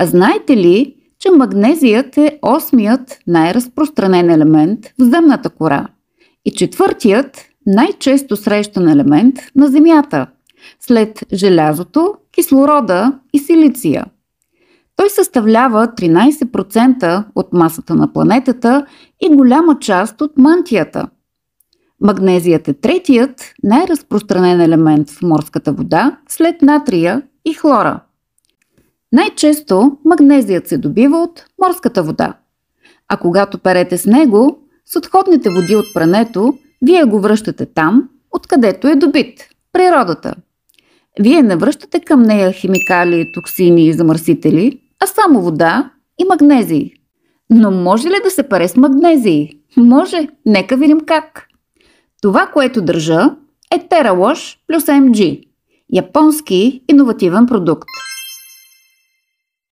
А знаете ли, че магнезият е осмият най-разпространен елемент в земната кора и четвъртият най-често срещан елемент на Земята, след желязото, кислорода и силиция. Той съставлява 13% от масата на планетата и голяма част от мантията. Магнезият е третият най-разпространен елемент в морската вода след натрия и хлора. Най-често магнезият се добива от морската вода, а когато перете с него, с отходните води от прането, вие го връщате там, откъдето е добит – природата. Вие не връщате към нея химикали, токсини и замърсители, а само вода и магнезии. Но може ли да се пере с магнезии? Може, нека видим как. Това, което държа, е TerraWash плюс MG – японски иновативен продукт.